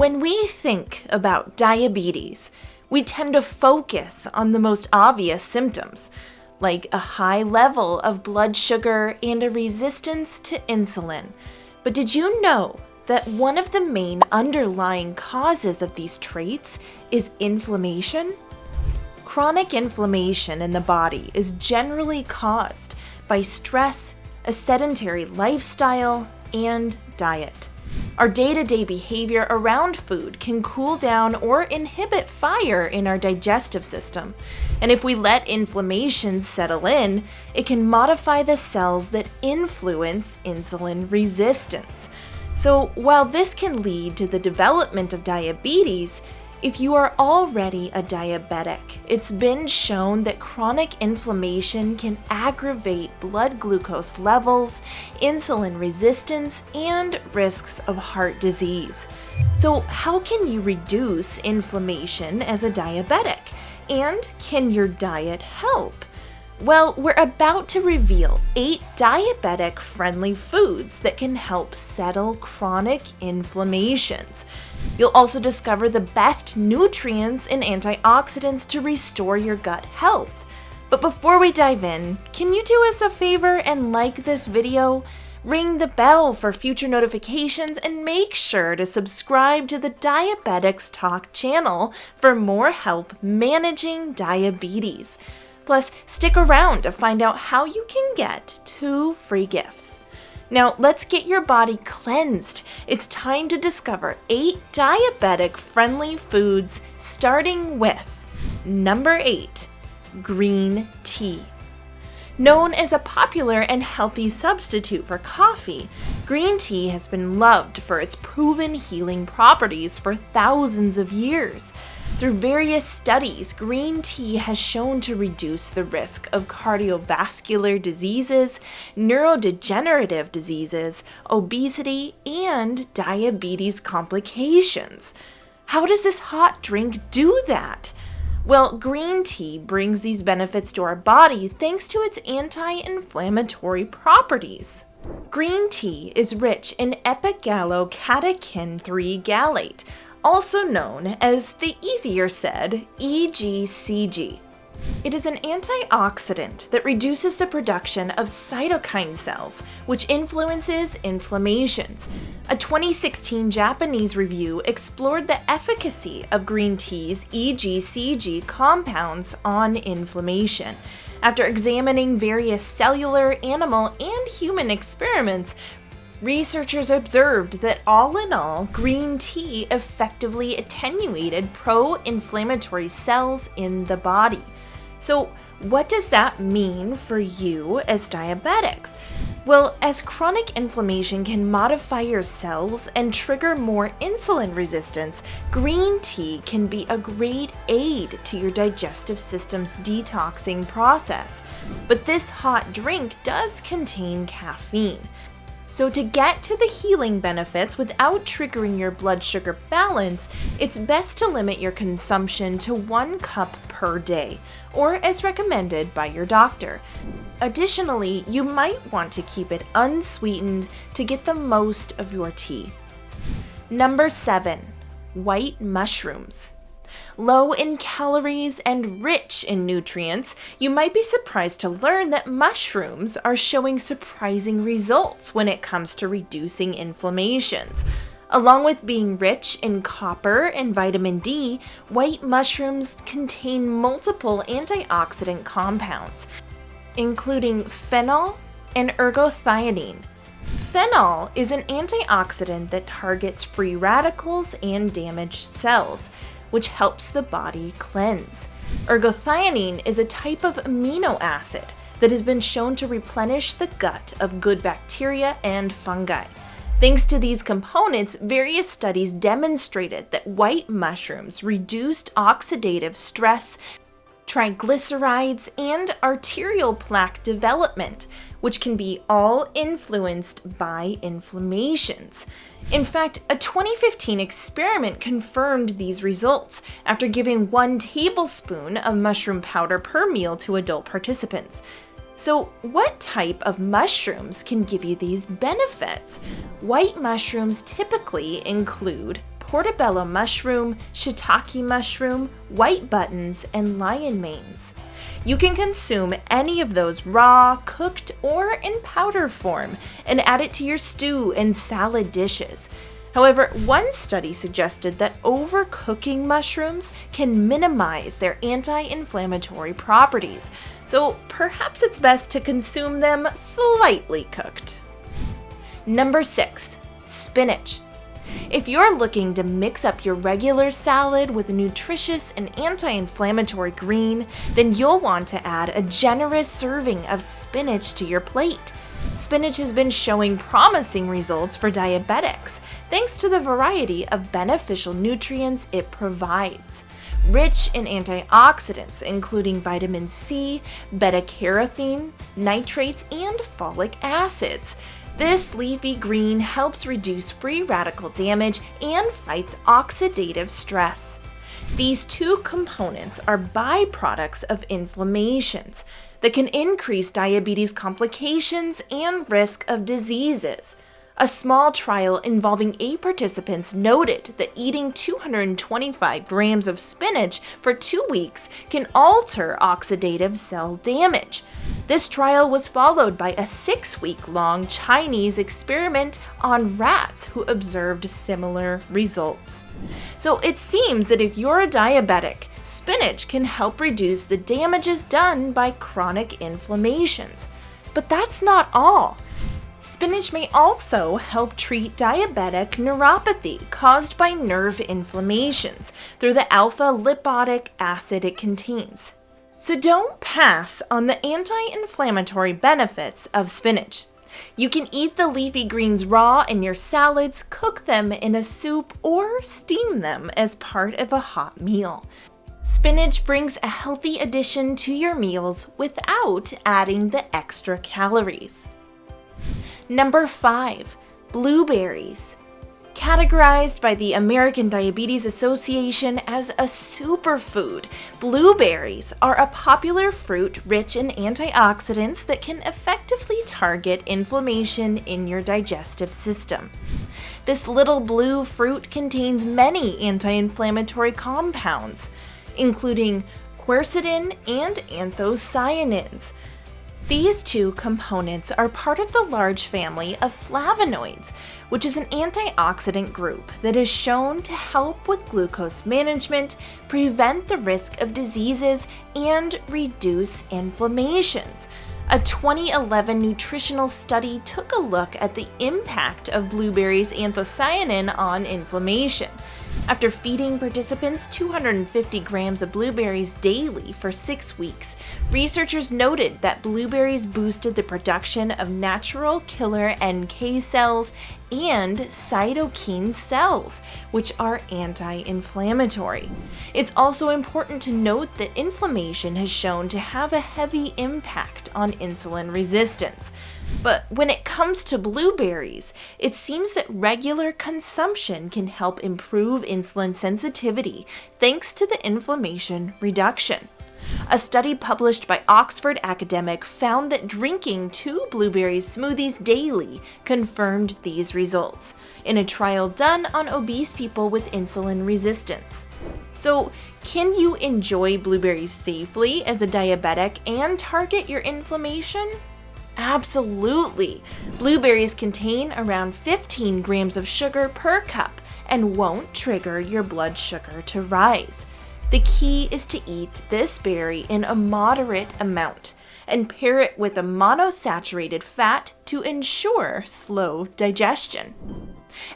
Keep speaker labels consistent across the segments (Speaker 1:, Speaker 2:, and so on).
Speaker 1: When we think about diabetes, we tend to focus on the most obvious symptoms, like a high level of blood sugar and a resistance to insulin. But did you know that one of the main underlying causes of these traits is inflammation? Chronic inflammation in the body is generally caused by stress, a sedentary lifestyle, and diet. Our day-to-day behavior around food can cool down or inhibit fire in our digestive system. And if we let inflammation settle in, it can modify the cells that influence insulin resistance. So while this can lead to the development of diabetes, if you are already a diabetic, it's been shown that chronic inflammation can aggravate blood glucose levels, insulin resistance, and risks of heart disease. So how can you reduce inflammation as a diabetic? And can your diet help? Well, we're about to reveal 8 diabetic-friendly foods that can help settle chronic inflammations. You'll also discover the best nutrients and antioxidants to restore your gut health. But before we dive in, can you do us a favor and like this video? Ring the bell for future notifications and make sure to subscribe to the Diabetics Talk channel for more help managing diabetes. Plus, stick around to find out how you can get 2 free gifts. Now, let's get your body cleansed. It's time to discover 8 diabetic-friendly foods, starting with number 8, green tea. Known as a popular and healthy substitute for coffee, green tea has been loved for its proven healing properties for thousands of years. Through various studies, green tea has shown to reduce the risk of cardiovascular diseases, neurodegenerative diseases, obesity, and diabetes complications. How does this hot drink do that? Well, green tea brings these benefits to our body thanks to its anti-inflammatory properties. Green tea is rich in epigallocatechin 3 gallate, also known as the easier said EGCG. It is an antioxidant that reduces the production of cytokine cells, which influences inflammations. A 2016 Japanese review explored the efficacy of green tea's EGCG compounds on inflammation. After examining various cellular, animal, and human experiments, researchers observed that all in all, green tea effectively attenuated pro-inflammatory cells in the body. So what does that mean for you as diabetics? Well, as chronic inflammation can modify your cells and trigger more insulin resistance, green tea can be a great aid to your digestive system's detoxing process. But this hot drink does contain caffeine. So to get to the healing benefits without triggering your blood sugar balance, it's best to limit your consumption to 1 cup per day, or as recommended by your doctor. Additionally, you might want to keep it unsweetened to get the most of your tea. Number 7, white mushrooms. Low in calories and rich in nutrients, you might be surprised to learn that mushrooms are showing surprising results when it comes to reducing inflammations. Along with being rich in copper and vitamin D, white mushrooms contain multiple antioxidant compounds, including phenol and ergothioneine. Phenol is an antioxidant that targets free radicals and damaged cells, which helps the body cleanse. Ergothioneine is a type of amino acid that has been shown to replenish the gut of good bacteria and fungi. Thanks to these components, various studies demonstrated that white mushrooms reduced oxidative stress, triglycerides, and arterial plaque development, which can be all influenced by inflammations. In fact, a 2015 experiment confirmed these results after giving 1 tablespoon of mushroom powder per meal to adult participants. So, what type of mushrooms can give you these benefits? White mushrooms typically include portobello mushroom, shiitake mushroom, white buttons, and lion manes. You can consume any of those raw, cooked, or in powder form and add it to your stew and salad dishes. However, one study suggested that overcooking mushrooms can minimize their anti-inflammatory properties, so perhaps it's best to consume them slightly cooked. Number 6. Spinach. If you're looking to mix up your regular salad with a nutritious and anti-inflammatory green, then you'll want to add a generous serving of spinach to your plate. Spinach has been showing promising results for diabetics, thanks to the variety of beneficial nutrients it provides. Rich in antioxidants, including vitamin C, beta-carotene, nitrates, and folic acids. This leafy green helps reduce free radical damage and fights oxidative stress. These two components are byproducts of inflammations that can increase diabetes complications and risk of diseases. A small trial involving 8 participants noted that eating 225 grams of spinach for 2 weeks can alter oxidative cell damage. This trial was followed by a 6-week-long Chinese experiment on rats who observed similar results. So it seems that if you're a diabetic, spinach can help reduce the damages done by chronic inflammations. But that's not all. Spinach may also help treat diabetic neuropathy caused by nerve inflammations through the alpha-lipoic acid it contains. So don't pass on the anti-inflammatory benefits of spinach. You can eat the leafy greens raw in your salads, cook them in a soup, or steam them as part of a hot meal. Spinach brings a healthy addition to your meals without adding the extra calories. Number 5. Blueberries. Categorized by the American Diabetes Association as a superfood, blueberries are a popular fruit rich in antioxidants that can effectively target inflammation in your digestive system. This little blue fruit contains many anti-inflammatory compounds, including quercetin and anthocyanins. These two components are part of the large family of flavonoids, which is an antioxidant group that is shown to help with glucose management, prevent the risk of diseases, and reduce inflammations. A 2011 nutritional study took a look at the impact of blueberries' anthocyanin on inflammation. After feeding participants 250 grams of blueberries daily for 6 weeks, researchers noted that blueberries boosted the production of natural killer NK cells and cytokine cells, which are anti-inflammatory. It's also important to note that inflammation has shown to have a heavy impact on insulin resistance. But when it comes to blueberries, it seems that regular consumption can help improve insulin sensitivity thanks to the inflammation reduction. A study published by Oxford Academic found that drinking 2 blueberry smoothies daily confirmed these results in a trial done on obese people with insulin resistance. So, can you enjoy blueberries safely as a diabetic and target your inflammation? Absolutely! Blueberries contain around 15 grams of sugar per cup and won't trigger your blood sugar to rise. The key is to eat this berry in a moderate amount and pair it with a monosaturated fat to ensure slow digestion.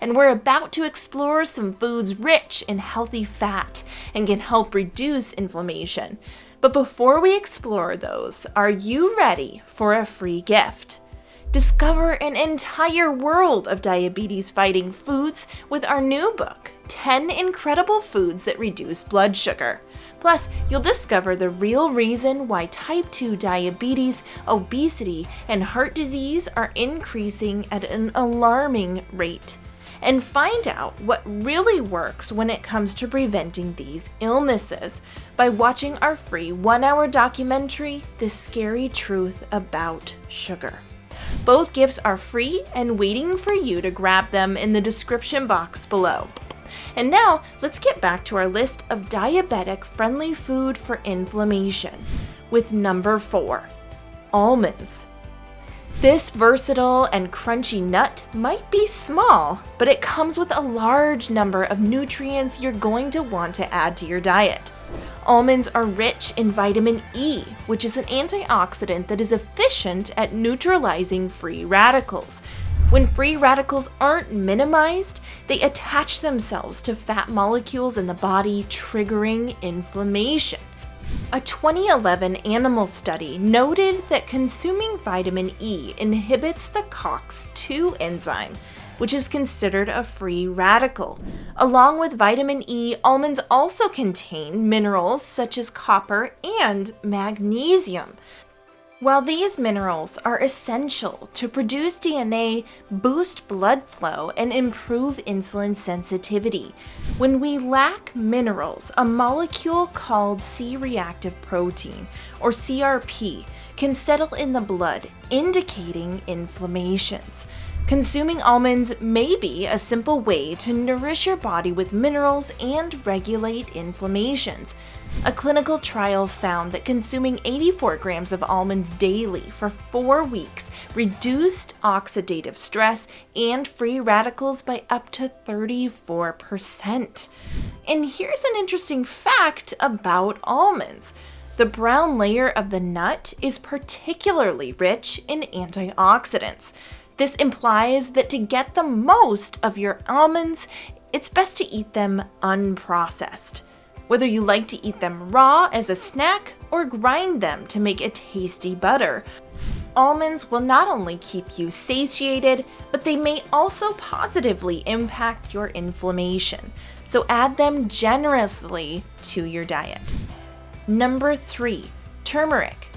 Speaker 1: And we're about to explore some foods rich in healthy fat and can help reduce inflammation. But before we explore those, are you ready for a free gift? Discover an entire world of diabetes-fighting foods with our new book, 10 Incredible Foods That Reduce Blood Sugar. Plus, you'll discover the real reason why type 2 diabetes, obesity, and heart disease are increasing at an alarming rate. and find out what really works when it comes to preventing these illnesses by watching our free 1-hour documentary, The Scary Truth About Sugar. Both gifts are free and waiting for you to grab them in the description box below. And now, let's get back to our list of diabetic-friendly food for inflammation, with number 4, almonds. This versatile and crunchy nut might be small, but it comes with a large number of nutrients you're going to want to add to your diet. Almonds are rich in vitamin E, which is an antioxidant that is efficient at neutralizing free radicals. When free radicals aren't minimized, they attach themselves to fat molecules in the body, triggering inflammation. A 2011 animal study noted that consuming vitamin E inhibits the COX-2 enzyme, which is considered a free radical. Along with vitamin E, almonds also contain minerals such as copper and magnesium. While these minerals are essential to produce DNA, boost blood flow, and improve insulin sensitivity, when we lack minerals, a molecule called C-reactive protein, or CRP, can settle in the blood, indicating inflammations. Consuming almonds may be a simple way to nourish your body with minerals and regulate inflammations. A clinical trial found that consuming 84 grams of almonds daily for 4 weeks reduced oxidative stress and free radicals by up to 34%. And here's an interesting fact about almonds. The brown layer of the nut is particularly rich in antioxidants. This implies that to get the most of your almonds, it's best to eat them unprocessed. Whether you like to eat them raw as a snack or grind them to make a tasty butter, almonds will not only keep you satiated, but they may also positively impact your inflammation. So add them generously to your diet. Number 3, turmeric.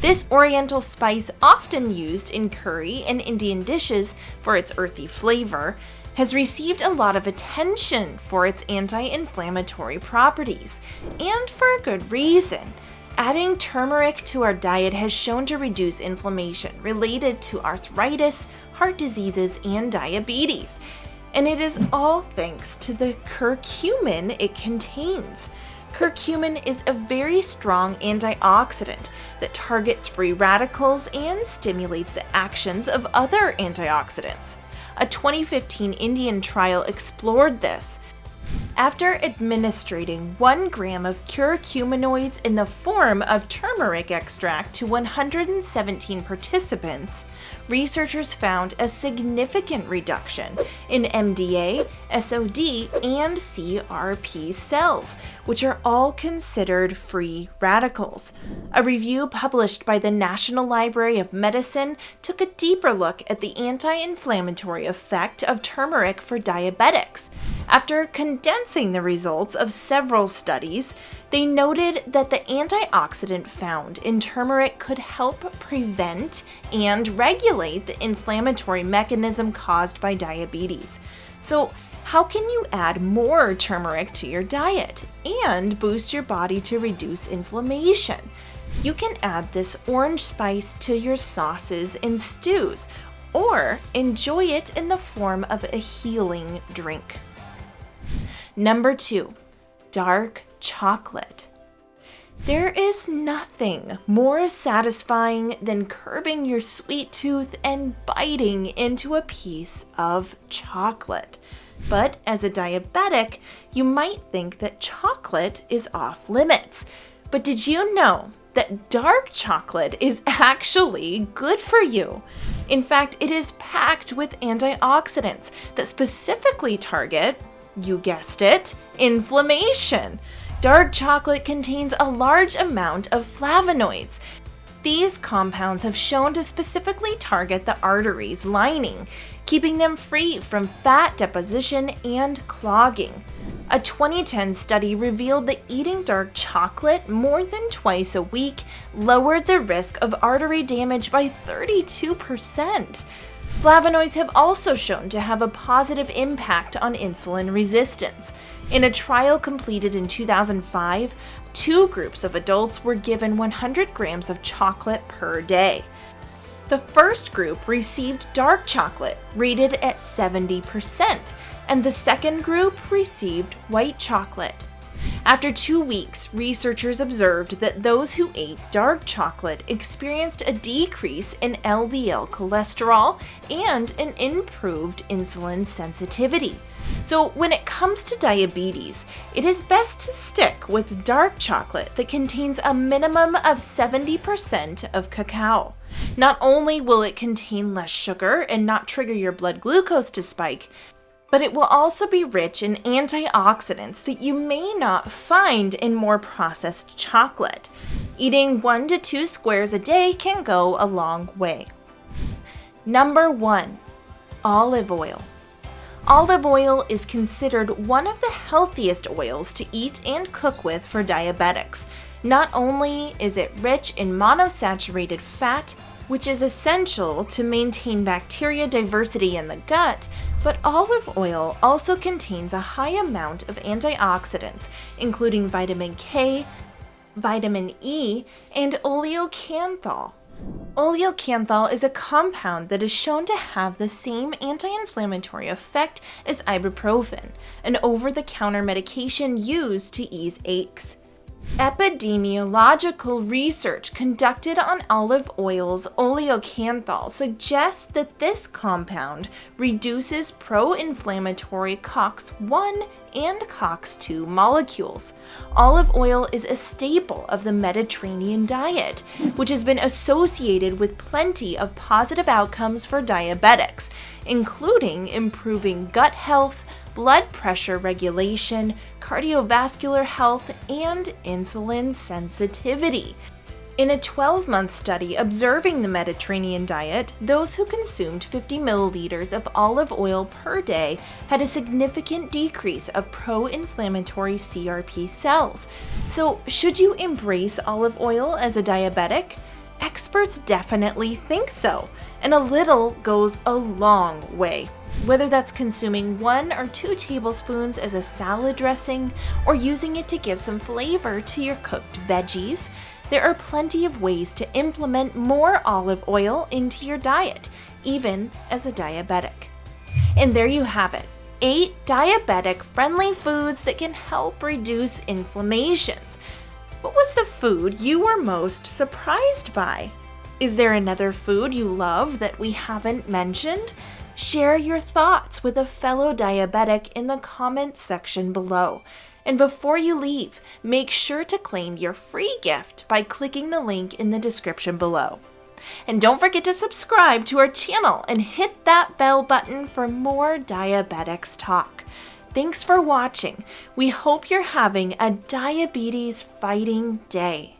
Speaker 1: This oriental spice, often used in curry and Indian dishes for its earthy flavor, has received a lot of attention for its anti-inflammatory properties, and for a good reason. Adding turmeric to our diet has shown to reduce inflammation related to arthritis, heart diseases, and diabetes. And it is all thanks to the curcumin it contains. Curcumin is a very strong antioxidant that targets free radicals and stimulates the actions of other antioxidants. A 2015 Indian trial explored this. After administering 1 gram of curcuminoids in the form of turmeric extract to 117 participants, researchers found a significant reduction in MDA, SOD, and CRP cells, which are all considered free radicals. A review published by the National Library of Medicine took a deeper look at the anti-inflammatory effect of turmeric for diabetics. After condensing the results of several studies, they noted that the antioxidant found in turmeric could help prevent and regulate the inflammatory mechanism caused by diabetes. So, how can you add more turmeric to your diet and boost your body to reduce inflammation? You can add this orange spice to your sauces and stews, or enjoy it in the form of a healing drink. Number 2, dark chocolate. There is nothing more satisfying than curbing your sweet tooth and biting into a piece of chocolate. But as a diabetic, you might think that chocolate is off limits. But did you know that dark chocolate is actually good for you? In fact, it is packed with antioxidants that specifically target, you guessed it, inflammation. Dark chocolate contains a large amount of flavonoids. These compounds have shown to specifically target the arteries lining, keeping them free from fat deposition and clogging. A 2010 study revealed that eating dark chocolate more than twice a week lowered the risk of artery damage by 32%. Flavonoids have also shown to have a positive impact on insulin resistance. In a trial completed in 2005, 2 groups of adults were given 100 grams of chocolate per day. The first group received dark chocolate, rated at 70%, and the second group received white chocolate. After 2 weeks, researchers observed that those who ate dark chocolate experienced a decrease in LDL cholesterol and an improved insulin sensitivity. So when it comes to diabetes, it is best to stick with dark chocolate that contains a minimum of 70% of cacao. Not only will it contain less sugar and not trigger your blood glucose to spike, but it will also be rich in antioxidants that you may not find in more processed chocolate. Eating 1 to 2 squares a day can go a long way. Number 1. Olive oil. Olive oil is considered one of the healthiest oils to eat and cook with for diabetics. Not only is it rich in monosaturated fat, which is essential to maintain bacteria diversity in the gut, but olive oil also contains a high amount of antioxidants, including vitamin K, vitamin E, and oleocanthal. Oleocanthal is a compound that is shown to have the same anti-inflammatory effect as ibuprofen, an over-the-counter medication used to ease aches. Epidemiological research conducted on olive oil's oleocanthal suggests that this compound reduces pro-inflammatory COX-1 and COX-2 molecules. Olive oil is a staple of the Mediterranean diet, which has been associated with plenty of positive outcomes for diabetics, including improving gut health, blood pressure regulation, cardiovascular health, and insulin sensitivity. In a 12-month study observing the Mediterranean diet, those who consumed 50 milliliters of olive oil per day had a significant decrease of pro-inflammatory CRP cells. So, should you embrace olive oil as a diabetic? Experts definitely think so, and a little goes a long way. Whether that's consuming 1 or 2 tablespoons as a salad dressing or using it to give some flavor to your cooked veggies, there are plenty of ways to implement more olive oil into your diet, even as a diabetic. And there you have it, 8 diabetic-friendly foods that can help reduce inflammations. What was the food you were most surprised by? Is there another food you love that we haven't mentioned? Share your thoughts with a fellow diabetic in the comments section below. And before you leave, make sure to claim your free gift by clicking the link in the description below. And don't forget to subscribe to our channel and hit that bell button for more diabetics talk. Thanks for watching. We hope you're having a diabetes fighting day.